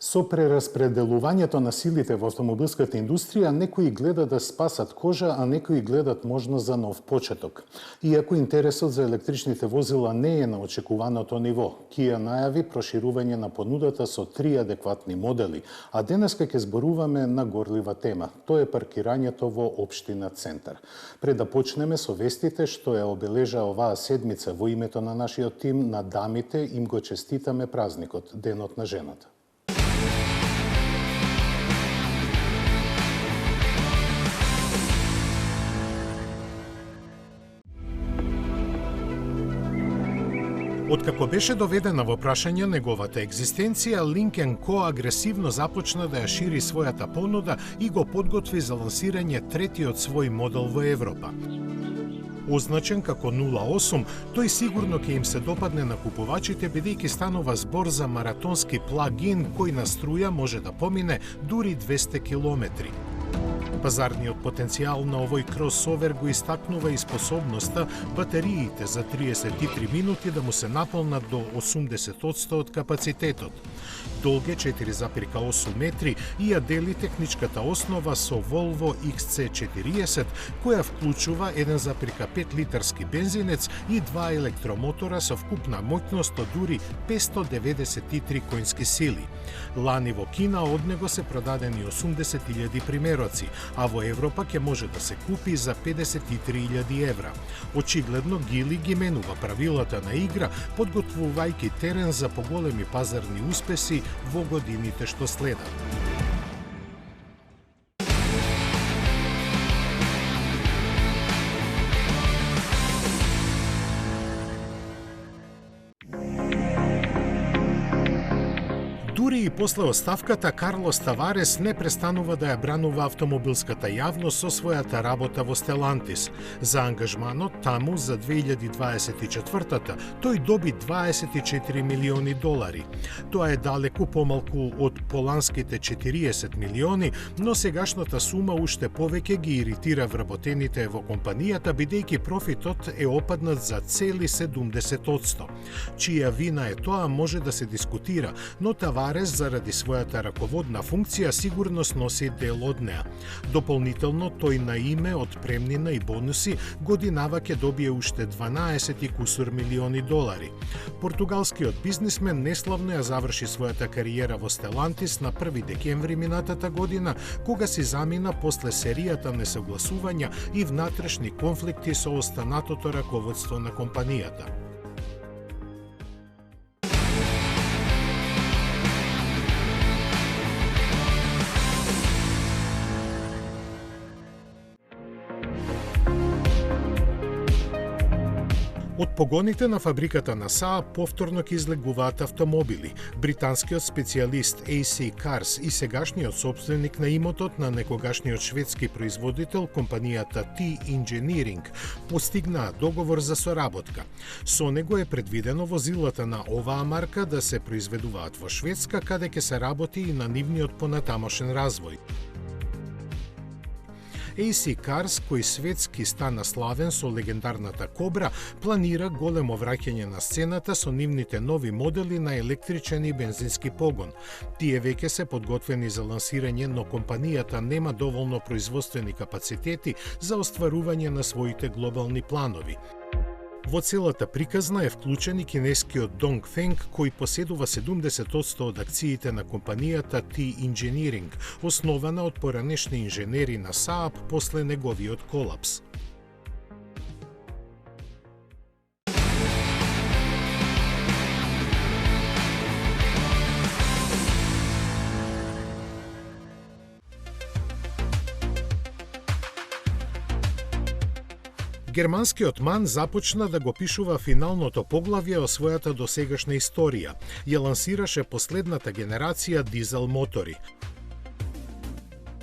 Со прераспределувањето на силите во автомобилската индустрија, некои гледат да спасат кожа, а некои гледат можност за нов почеток. Иако интересот за електричните возила не е на очекуваното ниво, Kia најави проширување на понудата со 3 адекватни модели, а денеска ќе зборуваме на горлива тема. Тоа е паркирањето во општина Центар. Пред да почнеме со вестите што ја обележа оваа седмица во името на нашиот тим, на дамите им го честитаме празникот, Денот на жената. Откако беше доведена во прашање неговата екзистенција, Lynk & Co агресивно започна да ја шири својата понуда и го подготви за лансирање третиот свој модел во Европа. Означен како 08, тој сигурно ќе им се допадне на купувачите, бидејќи станува збор за маратонски плагин кој на струја може да помине дури 200 километри. Пазарниот потенцијал на овој кросовер го истакнува и способноста батериите за 33 минути да му се наполнат до 80% од капацитетот. Долг е 4,8 метри и ја дели техничката основа со Volvo XC40, која вклучува 1,5 литарски бензинец и 2 електромотора со вкупна моќност од дури 593 коњски сили. Лани во Кина од него се продадени 80.000 примероци, а во Европа ќе може да се купи за 53.000 евра. Очигледно Гили ги менува правилата на игра, подготвувајќи терен за поголеми пазарни успеси во годините што следат. Дури и после оставката, Карлос Таварес не престанува да ја бранува автомобилската јавност со својата работа во Stellantis. За ангажманот таму за 2024-та тој доби 24 милиони долари. Тоа е далеку помалку од поланските 40 милиони, но сегашната сума уште повеќе ги иритира вработените во компанијата, бидејќи профитот е опаднат за цели 70%. Чија вина е тоа може да се дискутира, но Таварес заради својата раководна функција сигурно носи дел од неа. Дополнително, тој на име од премнина и бонуси годинава ќе добие уште 12 и кусур милиони долари. Португалскиот бизнисмен неславно ја заврши својата кариера во Stellantis на 1 декември минатата година, кога си замина после серијата несогласувања и внатрешни конфликти со останатото раководство на компанијата. Од погоните на фабриката на Saab повторно ќе излегуваат автомобили. Британскиот специјалист AC Cars и сегашниот сопственик на имотот на некогашниот шведски производител, компанијата T-Engineering, постигнаа договор за соработка. Со него е предвидено возилата на оваа марка да се произведуваат во Шведска, каде ќе се работи и на нивниот понатамошен развој. AC Cars, кој светски стана славен со легендарната Кобра, планира големо враќање на сцената со нивните нови модели на електричен и бензински погон. Тие веќе се подготвени за лансирање, но компанијата нема доволно производствени капацитети за остварување на своите глобални планови. Во целата приказна е вклучен и кинескиот Dongfeng, кој поседува 70% од акциите на компанијата T-Engineering, основана од поранешни инженери на Saab после неговиот колапс. Германскиот МАН започна да го пишува финалното поглавје о својата досегашна историја. Ја лансираше последната генерација дизел мотори.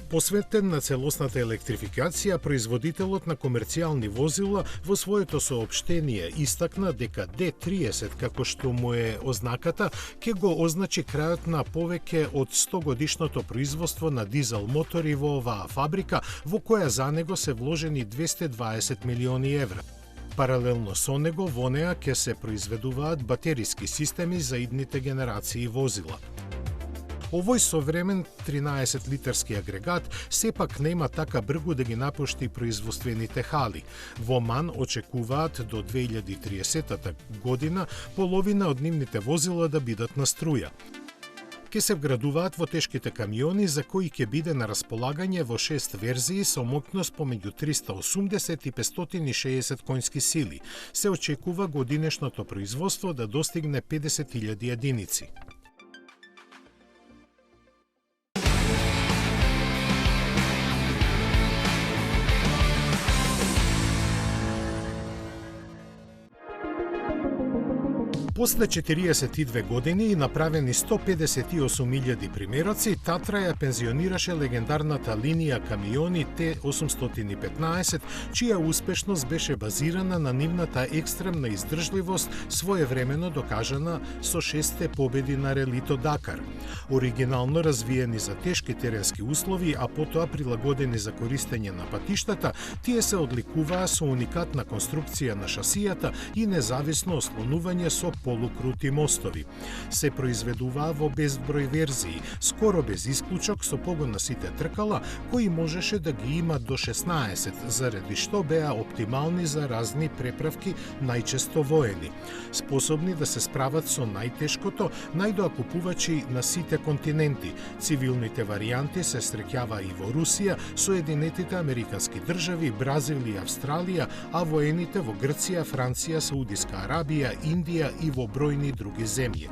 Посветен на целосната електрификација, производителот на комерцијални возила во своето соопштение истакна дека D30, како што му е ознаката, ќе го означи крајот на повеќе од 100 годишното производство на дизел мотори во оваа фабрика, во која за него се вложени 220 милиони евра. Паралелно со него во неа ќе се произведуваат батериски системи за идните генерации возила. Овој современ 13-литарски агрегат сепак нема така бргу да ги напушти производствените хали. Во МАН очекуваат до 2030 година половина од нивните возила да бидат на струја. Ке се вградуваат во тешките камиони, за кои ќе биде на располагање во 6 верзии со моќност помеѓу 380 и 560 конски сили. Се очекува годинешното производство да достигне 50.000 единици. После 42 години и направени 158.000 примероци, Татра ја пензионираше легендарната линија камиони Т815, чија успешност беше базирана на нивната екстремна издржливост, своевремено докажана со 6 победи на релито Дакар. Оригинално развиени за тешки теренски услови, а потоа прилагодени за користење на патиштата, тие се одликуваа со уникатна конструкција на шасијата и независно ослонување со полукрути мостови. Се произведуваа во безброј верзии, скоро без исклучок со погон на сите тркала, кои можеше да ги има до 16, заради што беа оптимални за разни преправки, најчесто воени. Способни да се справат со најтешкото, најдоакупувачи на сите континенти. Цивилните варијанти се среќава и во Русија, Соединетите Американски држави, Бразил и Австралија, а воените во Грција, Франција, Саудиска Арабија, Индија и во бројни други земји.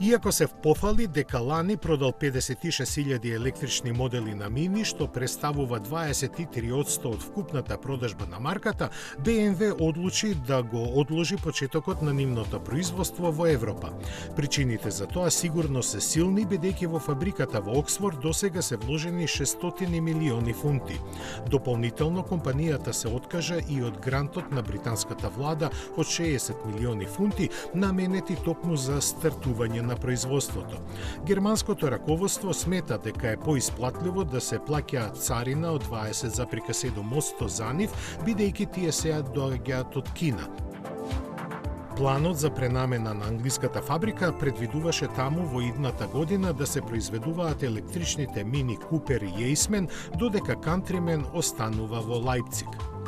Иако се пофали дека лани продал 56.000 електрични модели на Мини, што представува 23% од вкупната продажба на марката, BMW одлучи да го одложи почетокот на нивното производство во Европа. Причините за тоа сигурно се силни, бидејќи во фабриката во Оксфорд досега се вложени 600 милиони фунти. Дополнително, компанијата се откажа и од грантот на британската влада од 60 милиони фунти, наменети токму за стартување на производството. Германското раководство смета дека е поисплатливо да се плаќа царина од 20,7% за нив, бидејќи тие сега доаѓаат од Кина. Планот за пренамена на англиската фабрика предвидуваше таму во идната година да се произведуваат електричните Мини Купер и Ејсмен, додека Кантримен останува во Лајпциг.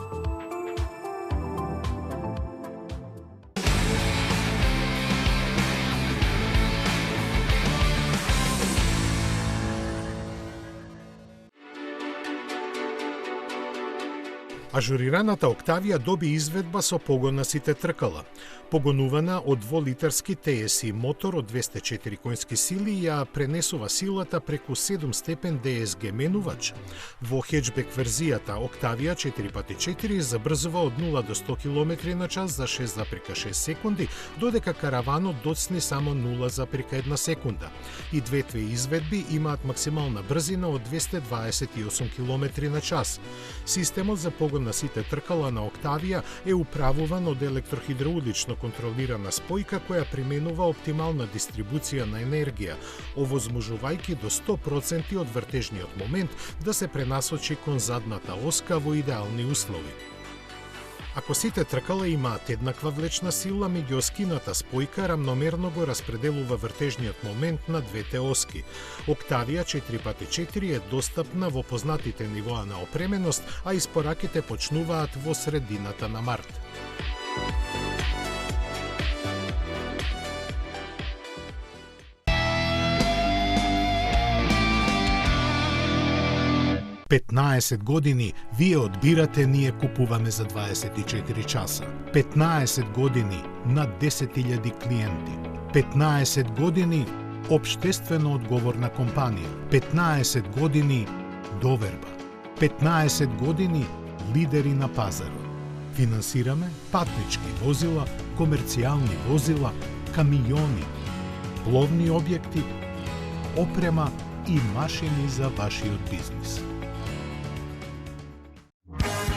Ажурираната Октавија доби изведба со погон на сите тркала. Погонувана од 2-литарски TSI мотор од 204 конски сили, ја пренесува силата преку 7-степен DSG менувач. Во хеджбек верзијата Октавија 4x4 забрзува од 0 до 100 км на час за 6,6 секунди, додека караванот доцни само 0,1 секунда. И двете изведби имаат максимална брзина од 228 км на час. Системот за погон на сите тркала на Октавија е управуван од електрохидраулично контролирана спојка која применува оптимална дистрибуција на енергија, овозможувајќи до 100% од вртежниот момент да се пренасочи кон задната оска во идеални услови. Ако сите тркала имаат еднаква влечна сила, меѓуоскината спојка рамномерно го распределува вртежниот момент на двете оски. Октавија 4x4 е достапна во познатите нивоа на опременост, а испораките почнуваат во средината на март. «15 години вие одбирате, ние купуваме за 24 часа. 15 години над 10.000 клиенти. 15 години Обштествено одговорна компанија. 15 години доверба. 15 години лидери на пазарот. Финансираме патнички возила, комерцијални возила, камиони, пловни објекти, опрема и машини за вашиот бизнис.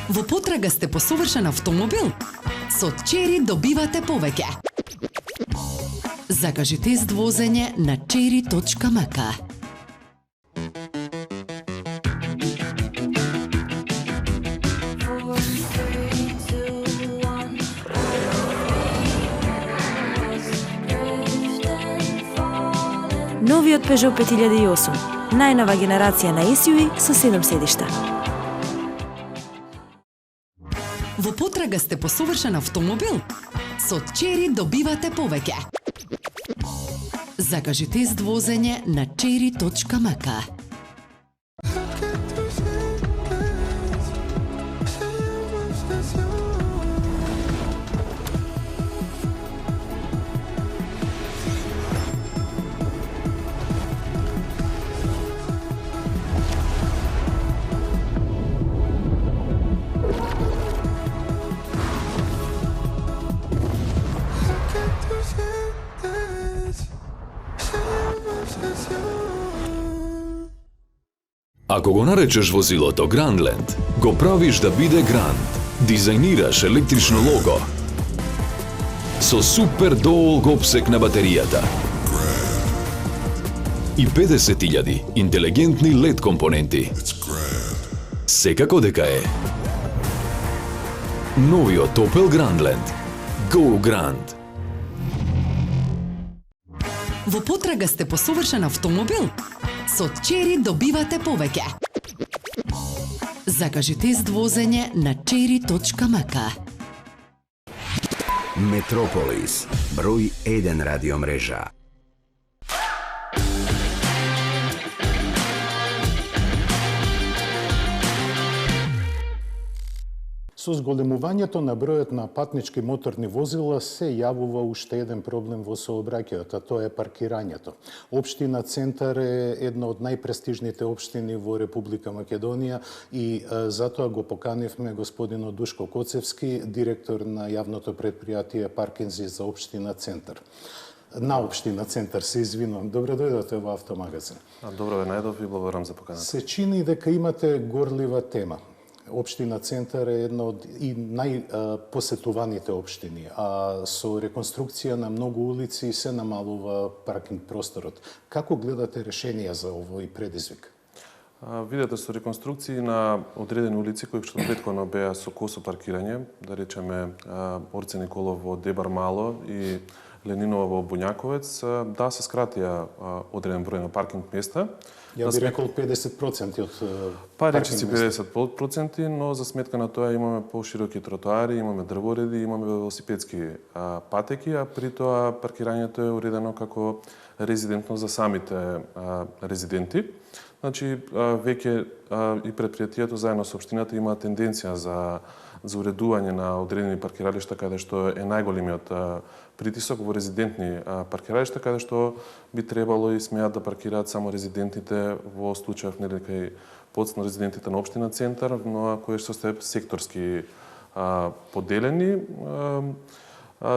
Во потрага сте по совршен автомобил? Со Чери добивате повеќе. Закажи тест возење на cherry.mk. Новиот Peugeot 5008. Најнова генерација на SUV со 7 седишта. Во потрага сте по совршен автомобил? Со Чери добивате повеќе. Закажи тест возење на cherry.mk. Ако го наречеш возилото Grandland, го правиш да биде Grand. Дизајнираш електрично лого со супер долг опсек на батеријата и 50.000 интелигентни LED компоненти. Секако дека е новиот Opel Grandland. Go Grand! Во потрага сте по совршен автомобил? Со Чери добивате повеќе. Закажи тест возење на cherry.mk. Метрополис, број 1 радиомрежа. Со зголемувањето на бројот на патнички моторни возила се јавува уште еден проблем во сообраќајот, а тоа е паркирањето. Општина Центар е една од најпрестижните општини во Република Македонија и затоа го поканивме господинот Душко Коцевски, директор на јавното предпријатие Паркинзи за општина Центар. На општина Центар, се извинувам. Добре дојдовте во Автомагазин. Добро ве најдов и благодарам за поканата. Се чини дека имате горлива тема. Општина Центар е една од и најпосетуваните општини, а со реконструкција на многу улици се намалува паркинг просторот. Како гледате решенија за овој предизвик? Видете, со реконструкции на одредени улици кои што претходно беа со косо паркирање, да речеме Орце Николов во Дебар Мало и Ленинова во Буњаковец, да се скратија одреден број на паркинг места. Ја би рекол 50% од па речиси 50%, но за сметка на тоа имаме пошироки тротоари, имаме дрвореди, имаме велосипедски патеки, а при тоа паркирањето е уредено како резидентно за самите резиденти. Значи, веќе и предпријатието заедно со општината има тенденција за уредување на одредени паркиралишта каде што е најголемиот притисок во резидентни паркиралишта, каде што би требало и смеат да паркираат само резидентите во случајов не дека подоцна резидентите на општина Центар, но кои што се секторски поделени.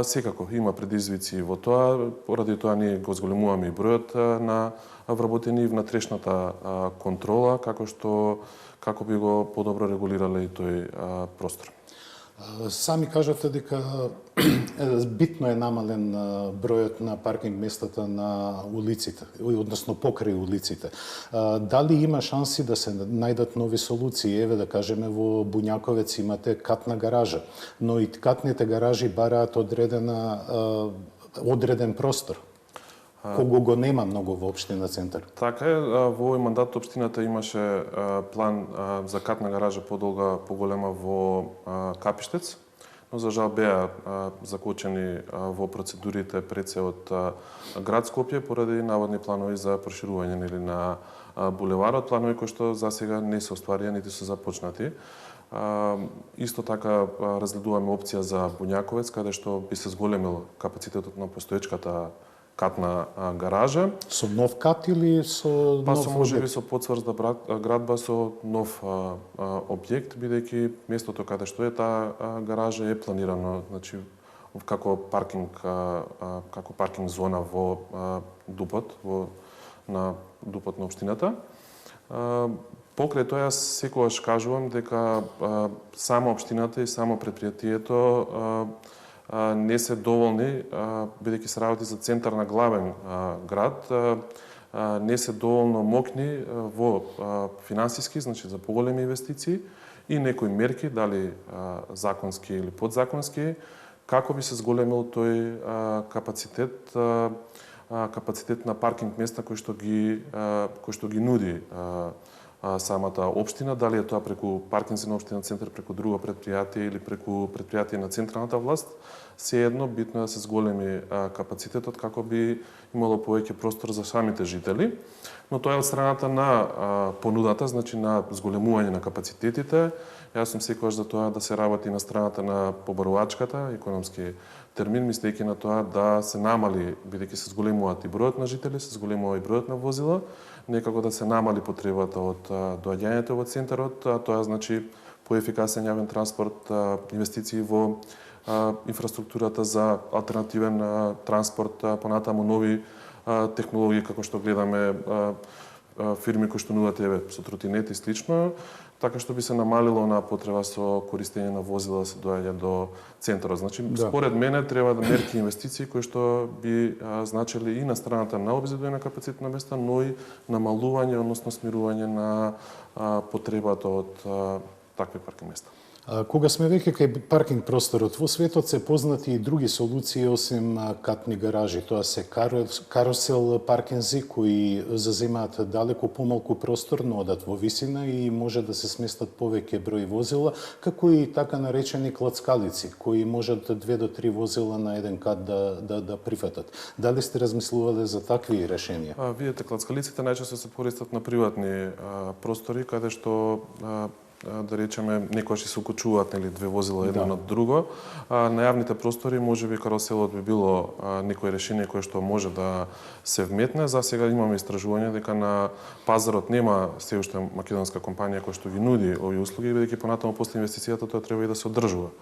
Секако има предизвици во тоа, поради тоа ние го зголемуваме и бројот на вработени и внатрешната контрола, како би го подобро регулирале и тој простор. Сами кажате дека битно е намален бројот на паркинг местата на улиците, односно покрај улиците. Дали има шанси да се најдат нови солуции? Еве да кажеме во Буњаковец имате катна гаража, но и катните гаражи бараат одреден простор. Кого го нема многу во општина Центар. Така е, во овој мандат општината имаше план за катна гаража подолга, поголема во Капиштец, но за жал беа закочени во процедурите пред се од град Скопје поради наводни планови за проширување на булеварот, планови кои што засега не се остварија нити се започнати. Исто така разгледуваме опција за Буњаковец, каде што би се зголемил капацитетот на постоечката катна гаража. Со нов кат или со Па нов со можеби објект? со потврда градба со нов објект, бидејќи местото каде што е таа гаража е планирано, значи како паркинг зона во Дупот, на Дупот на општината. Покрај тоа јас секогаш кажувам дека само општината и само предпријатието не се доволни, бидејќи се работи за центар на главен град, не се доволно мокни во финансиски, значи за поголеми инвестиции и некои мерки, дали законски или подзаконски, како би се зголемил тој капацитет на паркинг места кои што ги нуди самата општина, дали е тоа преку паркинзи на општина центар, преку друго предпријатие или преку предпријатие на централната власт, сеедно битно е да се зголеми капацитетот како би имало повеќе простор за самите жители, но тоа е од страната на понудата, значи на зголемување на капацитетите. Јас сум секогаш за тоа да се работи на страната на побарувачката, економски термин, мислејќи на тоа да се намали, бидејќи се зголемуваат и бројот на жители, се зголемува и бројот на возила, некако да се намали потребата од доаѓањето во центарот, тоа значи поефикасен јавен транспорт, инвестиции во инфраструктурата за алтернативен транспорт, понатаму нови технологии, како што гледаме фирми кои што нудат со тротинети и слично, така што би се намалило на потреба со користење на возила да се доаѓа до центарот. Значи, според мене треба да мерки инвестиции кои што би значили и на страната на обезбедување на капацитет на места, но и намалување, односно смирување на потребата од такви паркинг места. Кога сме веќе кај паркинг просторот, во светот се познати и други солуции осим катни гаражи. Тоа се карусел паркинзи кои заземаат далеко помалку простор, но одат во висина и може да се сместат повеќе број возила, како и така наречени клацкалици, кои можат 2 до 3 возила на еден кат да прифатат. Дали сте размислувале за такви решенија? Видете, клацкалиците најчесто се користат на приватни простори, каде што да речеме, некојаш се укочуваат две возила едно над друго. На јавните простори можеби каруселот би било некој решение кое што може да се вметне. За сега имаме истражување дека на пазарот нема се уште македонска компанија која што ги нуди овие услуги, бидејќи понатаму после инвестицијата тоа треба и да се одржува.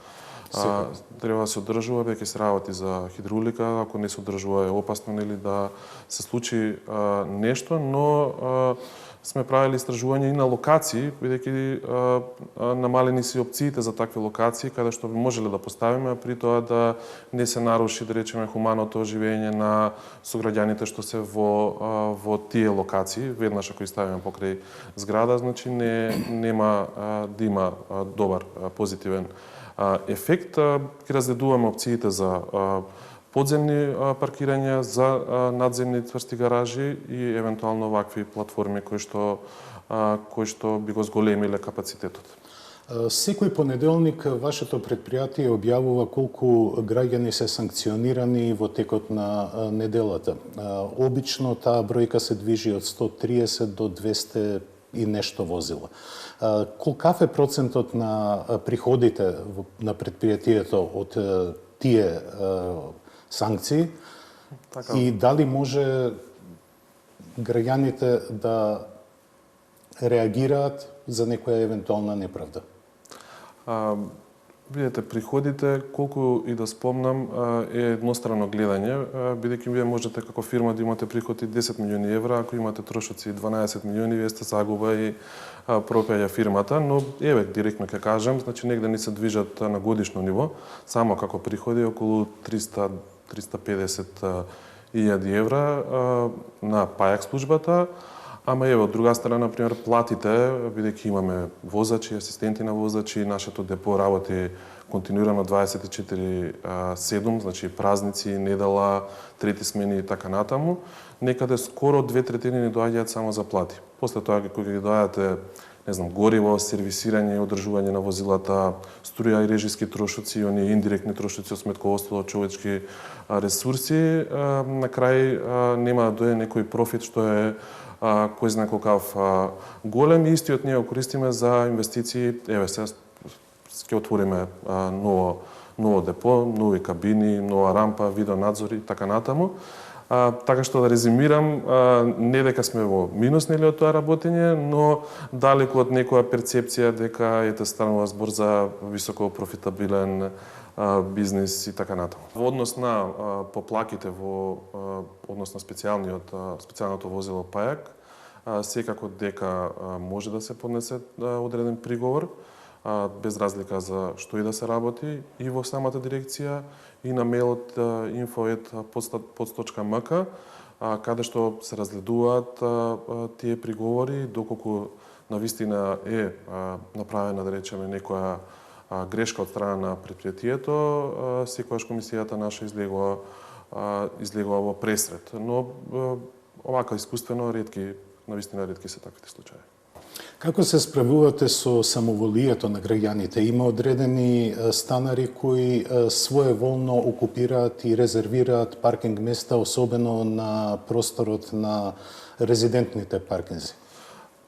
Треба да се одржува, бидејќи се работи за хидравлика, ако не се одржува е опасно да се случи нешто, но сме правили истражување и на локации, бидејќи намалени се опциите за такви локации, каде што би можеле да поставиме, а при тоа да не се наруши, да речеме, хуманото живење на сограѓаните што се во тие локации. Веднаш ако ставиме покрај зграда, значи нема да има добар, позитивен ефект. Ќе разгледуваме опциите за подземни паркирања, за надземни цврсти гаражи и евентуално вакви платформи кои што би го зголемиле капацитетот. Секој понеделник вашето предпријатие објавува колку граѓани се санкционирани во текот на неделата. Обично таа бројка се движи од 130 до 200 и нешто возила. Колкав е процентот на приходите на предпријатието од тие санкции и дали може граѓаните да реагираат за некоја евентуална неправда? Видете, приходите, колку и да спомнам, е едностранно гледање, бидејќи вие можете како фирма да имате приходи 10 милиони евра, ако имате трошоци 12 милиони, вие сте загуба и пропаѓа фирмата, но директно ќе кажем, значи негде ни се движат на годишно ниво, само како приходи околу 300-350 илјади евра на ПАЕК службата. Ама од друга страна, например, платите, бидејќи имаме возачи, асистенти на возачи, нашето депо работи континуирано 24/7, значи празници, недела, трети смени и така натаму. Некаде скоро 2/3 ни доаѓаат само за плати. После тоа, кога ги доаѓате, гориво, сервисирање и одржување на возилата, струја и режиски трошоци, они индиректни трошоци од сметководство, човечки ресурси, на крај нема да дое некој профит што е кој знае колкав голем, и истиот ние го користиме за инвестиции. Сега ќе отвориме ново депо, нови кабини, нова рампа, видеонадзор и така натаму. Така што да резимирам, не дека сме во минус нели од тоа работење, но далеку од некоја перцепција дека станува збор за високо профитабилен бизнис и така натаму. Во однос на поплаките во однос на специјалното возило пајак, секако дека може да се поднесе одреден приговор, без разлика за што и да се работи, и во самата дирекција, и на мејлот info@pods.mk, каде што се разгледуваат тие приговори, доколку навистина е направена, да речеме, некоја грешка од страна на предпријатието, секогаш комисијата наша излегува во пресред. Но овака искуствено навистина ретки се таквите случаи. Како се справувате со самоволието на граѓаните? Има одредени станари кои своеволно окупираат и резервираат паркинг места, особено на просторот на резидентните паркинзи.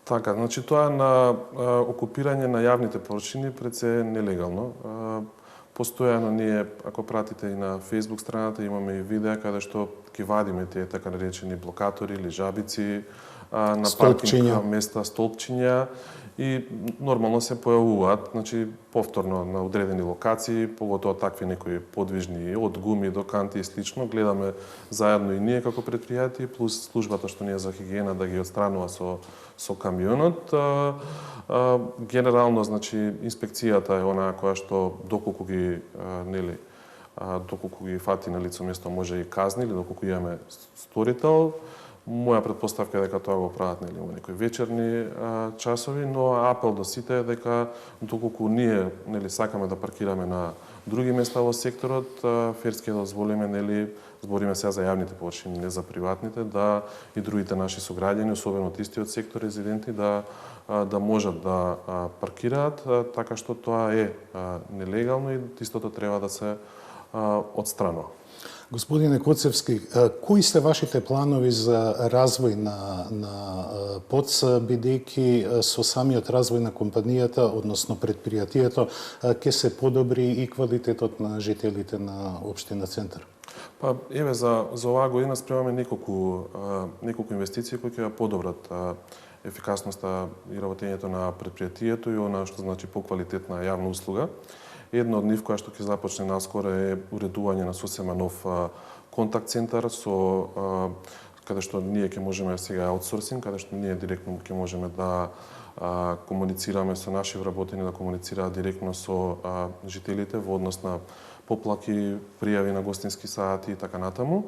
Така, значи тоа на окупирање на јавните површини пред се нелегално. Постојано ние, ако пратите и на Facebook страната, имаме и видеа каде што ги вадиме тие така наречени блокатори или жабици, на паркинг места, столпчиња, и нормално се појавуваат, значи повторно на одредени локации, поготоа такви некои подвижни од гуми до канти и слично, гледаме заедно и ние како предпријатие плюс службата што ни е за хигиена да ги отстранува со камионот. Генерално, значи инспекцијата е онаа која што доколку ги фати на лицо место може и казни, или доколку имаме сторител. Моја претпоставка е дека тоа го прават во некои вечерни часови, но апел до сите е дека доколку ние сакаме да паркираме на други места во секторот, ферски да дозволиме, збориме сега за јавните површини, не за приватните, да и другите наши сограѓани, особено од истиот сектор резиденти, да можат да паркираат, така што тоа е нелегално и истото треба да се отстранува. Господине Коцевски, кои се вашите планови за развој на ПОДС, бидејќи со самиот развој на компанијата, односно предпријатието, ќе се подобри и квалитетот на жителите на општина Центар? Па, еве, за оваа година спремаме неколку инвестиции кои ќе подобрат ефикасноста и работењето на предпријатието и она што значи поквалитетна јавна услуга. Една од нив која што ќе започне наскоро е уредување на сосема нов контакт центар каде што ние ќе можеме сега аутсорсинг, каде што ние директно ќе можеме да комуницираме со наши вработени, да комуницираат директно со жителите во однос на поплаки, пријави на гостински сати и така натаму.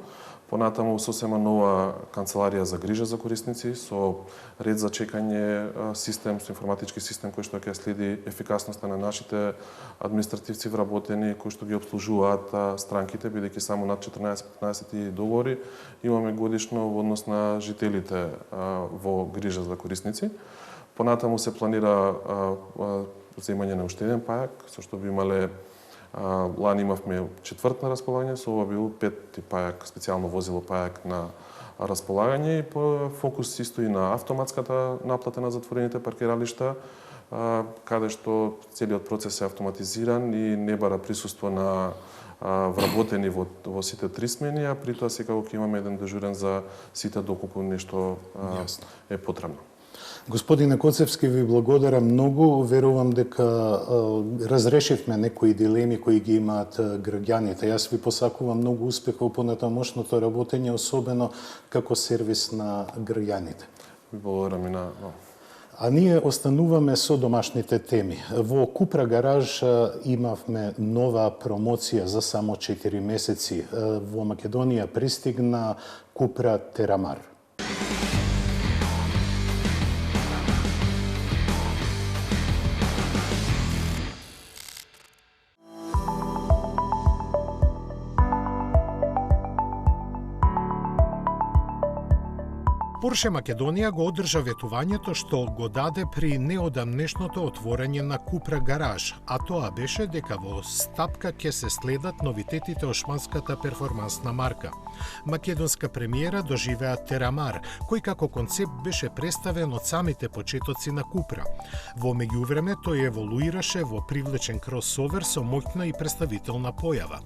Понатаму сосема нова канцеларија за грижа за корисници со ред за чекање систем, со информатички систем кој што ќе следи ефикасноста на нашите административци вработени кои што ги обслужуваат странките, бидејќи само над 14-15 договори имаме годишно во однос на жителите во грижа за корисници. Понатаму се планира земање на уште еден пајак, со што би имале лани имавме 4 на располагање, со ова бил 5 пајак, специјално возило пајак на располагање и по фокус исто и на автоматската наплата на затворените паркиралишта, каде што целиот процес е автоматизиран и не бара присуство на вработени во сите 3 смени, а при тоа секако ќе имаме еден дежурен за сите доколку нешто е потребно. Господине Коцевски, ви благодарам многу. Верувам дека разрешивме некои дилеми кои ги имаат граѓаните. Јас ви посакувам многу успех во понатамошното работење, особено како сервис на граѓаните. Ви благодарам и на... А ние остануваме со домашните теми. Во Купра Гараж имавме нова промоција за само 4 месеци. Во Македонија пристигна Купра Терамар. Порше Македонија го одржа ветувањето што го даде при неодамнешното отворање на Купра гараж, а тоа беше дека во стапка ќе се следат новитетите од шпанската перформансна марка. Македонска премиера доживеа Терамар, кој како концепт беше представен од самите почетоци на Купра. Во меѓувреме тој еволуираше во привлечен кросовер со моќна и представителна појава.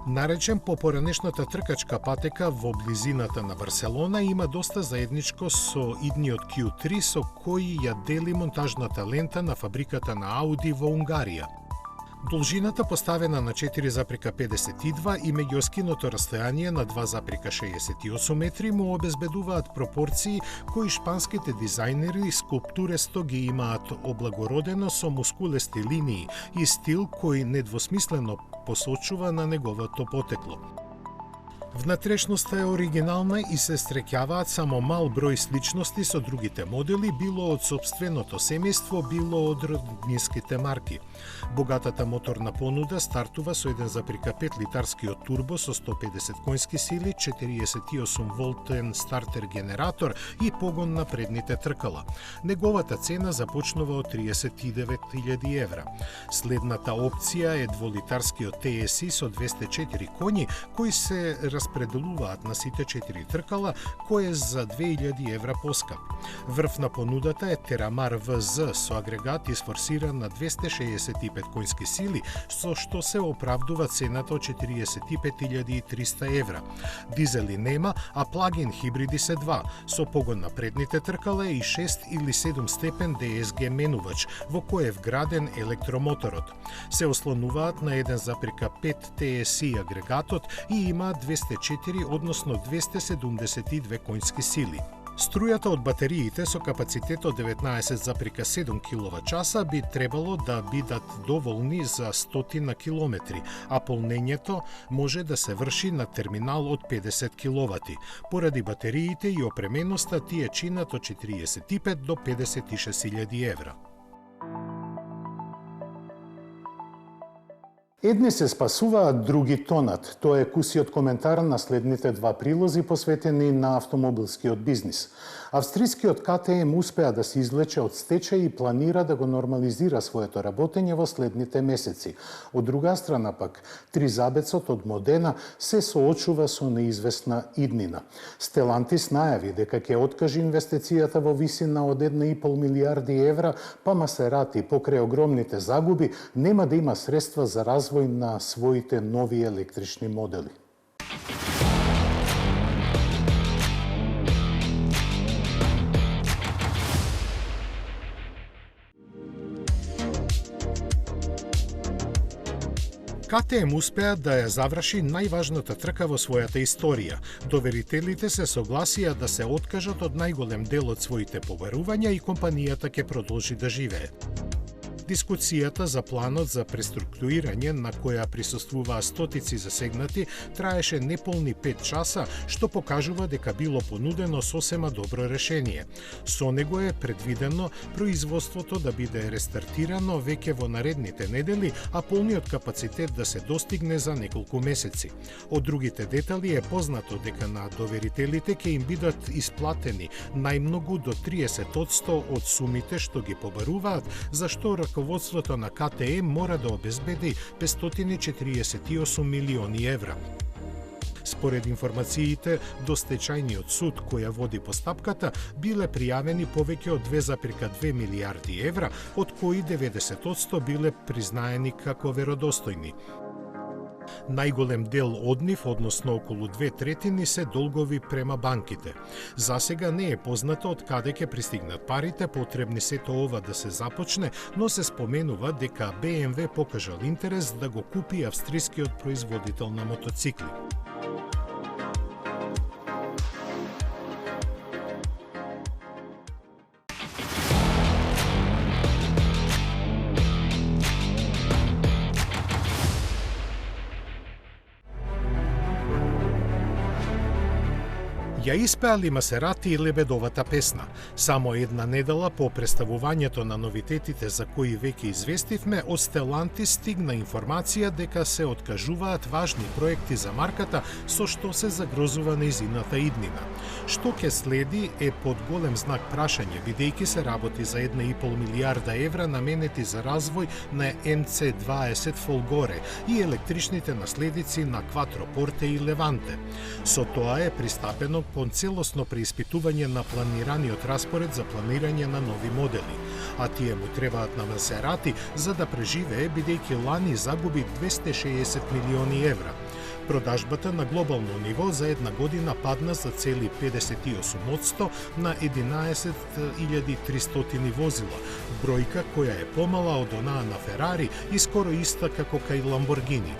Наречен по поранешната тркачка патека во близината на Барселона, има доста заедничко со идниот Q3 со кој ја дели монтажната лента на фабриката на Ауди во Унгарија. Должината поставена на 4,52 и меѓуоскиното расстојание на 2,68 метри му обезбедуваат пропорции кои шпанските дизајнери скулптуресто ги имаат облагородено со мускулести линии и стил кој недвосмислено посочува на неговото потекло. Внатрешноста е оригинална и се среќаваат само мал број сличности со другите модели, било од сопственото семејство, било од роднинските марки. Богатата моторна понуда стартува со 1,5 литарскиот турбо со 150 конски сили, 48 волтен стартер генератор и погон на предните тркала. Неговата цена започнува од 39.000 евра. Следната опција е дволитарскиот TSI со 204 коњи, кои се распределуваат на сите 4 тркала, кој е за 2000 евра поскап. Врв на понудата е Терамар ВЗ со агрегат изфорсиран на 265 конски сили, со што се оправдува цената од 45.300 евра. Дизели нема, а плагин хибриди се два, со погон на предните тркала и 6 или 7 степен DSG менувач, во кој е вграден електромоторот. Се ослонуваат на 1,5 TSI агрегатот и има 204, односно 272 конски сили. Струјата од батериите со капацитет од 19,7 киловат-часа би требало да бидат доволни за 100 километри, а полнењето може да се врши на терминал од 50 киловати. Поради батериите и опременоста тие чинат од 45 до 56.000 евра. Едни се спасуваат, други тонат. Тоа е кусиот коментар на следните два прилози посветени на автомобилскиот бизнис. Австрискиот КТМ успеа да се извлече од стечај и планира да го нормализира своето работење во следните месеци. Од друга страна пак, тризабецот од Модена се соочува со неизвестна иднина. Стелантис најави дека ќе откаже инвестицијата во висина од 1,5 милиарди евра, па Масерати покрај огромните загуби нема да има средства за развој на своите нови електрични модели. КТМ успеа да ја заврши најважната трка во својата историја. Доверителите се согласија да се откажат од најголем дел од своите побарувања и компанијата ќе продолжи да живее. Дискусијата за планот за преструктурирање на која присуствуваа стотици засегнати траеше неполни 5 часа, што покажува дека било понудено сосема добро решение. Со него е предвидено производството да биде рестартирано веќе во наредните недели, а полниот капацитет да се достигне за неколку месеци. Од другите детали е познато дека на доверителите ќе им бидат исплатени најмногу до 30% од сумите што ги побаруваат, за што раководството на КТМ мора да обезбеди 548 милиони евра. Според информациите до стечајниот суд која води постапката, биле пријавени повеќе од 2,2 милиарди евра, од кои 90% биле признаени како веродостојни. Најголем дел од нив, односно околу 2/3, се долгови према банките. Засега не е познато од каде ќе пристигнат парите потребни сето ова да се започне, но се споменува дека BMW покажал интерес да го купи австрискиот производител на мотоцикли. Ја испеали Масерати и Лебедовата песна. Само една недела по представувањето на новитетите за кои веќе известивме, од Стелантис стигна информација дека се откажуваат важни проекти за марката, со што се загрозува нејзината иднина. Што ќе следи е под голем знак прашање, бидејќи се работи за 1,5 милијарда евра наменети за развој на МЦ-20 Фолгоре и електричните наследици на Кватропорте и Леванте. Со тоа е пристапено кон целосно преиспитување на планираниот распоред за планирање на нови модели. А тие му требаат на Масерати за да преживее, бидејќи лани загуби 260 милиони евра. Продажбата на глобално ниво за една година падна за цели 58% на 11.300 возила, бројка која е помала од онаа на Ферари и скоро иста како кај Ламборгини.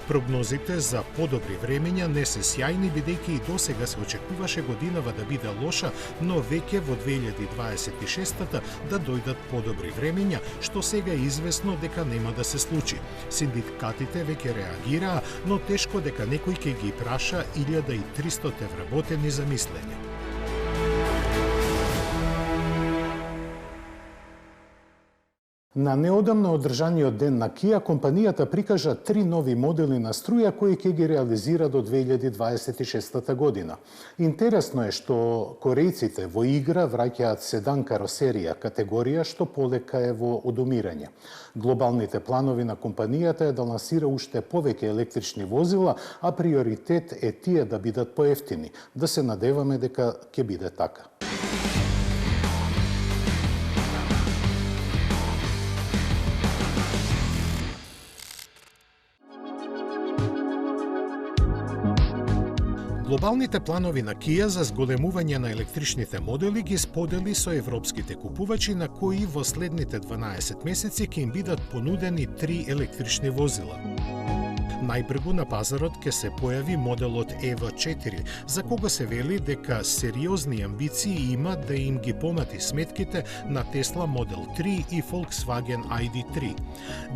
Прогнозите за подобри времења не се сјајни, бидејќи и досега се очекуваше годинава да биде лоша, но веќе во 2026-та да дојдат подобри времења, што сега е известно дека нема да се случи. Синдикатите веќе реагираа, но тешко дека некој ќе ги праша 1300 вработени за мислење. На неодамно одржаниот ден на Кија, компанијата прикажа 3 нови модели на струја кои ќе ги реализира до 2026 година. Интересно е што корејците во игра враќаат седан каросерија, категорија што полека е во одумирање. Глобалните планови на компанијата е да лансира уште повеќе електрични возила, а приоритет е тие да бидат поевтини. Да се надеваме дека ќе биде така. Глобалните планови на Кија за зголемување на електричните модели ги сподели со европските купувачи, на кои во следните 12 месеци ќе им бидат понудени 3 електрични возила. Најпрву на пазарот ќе се појави моделот EV4, за кого се вели дека сериозни амбиции има да им ги помати сметките на Tesla Model 3 и Volkswagen ID3.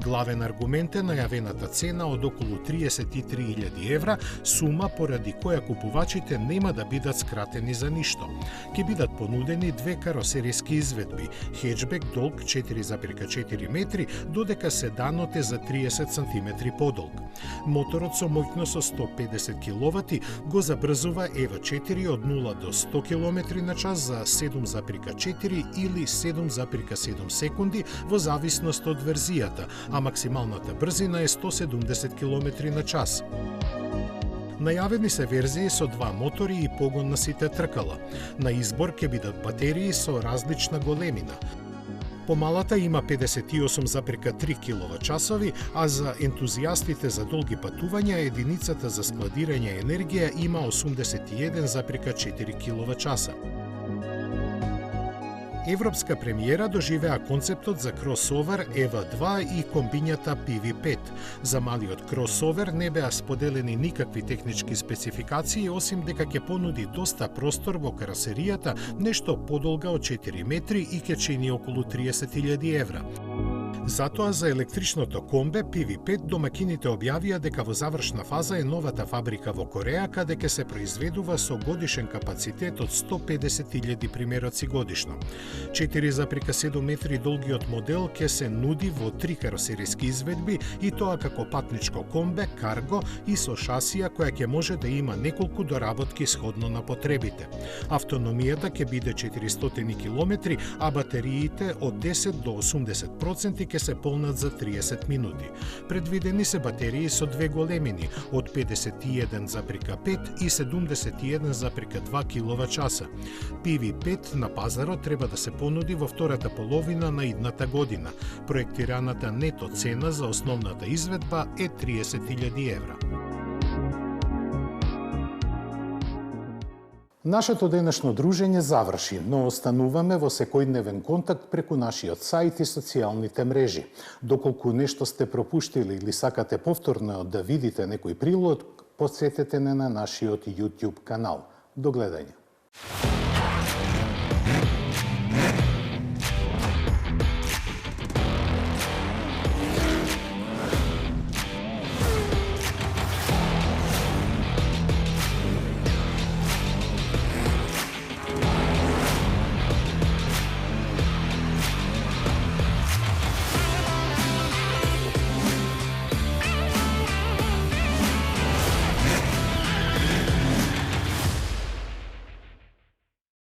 Главен аргумент е најавената цена од околу 33.000 евра, сума поради која купувачите нема да бидат скратени за ништо. Ќе бидат понудени 2 каросериски изведби, хеджбек долг 4,4 метри, додека седанот е за 30 см подолг. Моторот со моќност со 150 киловати го забрзува EV4 од 0 до 100 км на час за 7,4 или 7,7 секунди во зависност од верзијата, а максималната брзина е 170 км на час. Најавени се верзии со 2 мотори и погон на сите тркала. На избор ќе бидат батерии со различна големина. Помалата има 58,3 киловат-часови, а за ентузијастите за долги патувања единицата за складирање енергија има 81,4 киловат-часа. Европска премиера доживеа концептот за кросовер EV2 и комбињата PV5. За малиот кросовер не беа споделени никакви технички спецификации, осим дека ќе понуди доста простор во каросеријата, нешто подолга од 4 метри и ќе чини околу 30.000 евра. Затоа за електричното комбе PV5 домакините објавија дека во завршна фаза е новата фабрика во Кореја, каде ќе се произведува со годишен капацитет од 150.000 примероци годишно. 4,7 метри долгиот модел ќе се нуди во 3 каросериски изведби, и тоа како патничко комбе, карго и со шасија која ќе може да има неколку доработки сходно на потребите. Автономијата ќе биде 400 км, а батериите од 10 до 80% ќе се полнат за 30 минути. Предвидени се батерии со 2 големини, од 51,5 и 71,2 киловат-часа. PV5 на пазарот треба да се понуди во втората половина на идната година. Проектираната нето цена за основната изведба е 30.000 евра. Нашето денешно дружење заврши, но остануваме во секојдневен контакт преку нашиот сајт и социјалните мрежи. Доколку нешто сте пропуштили или сакате повторно да видите некој прилог, посетете не на нашиот YouTube канал. До гледање.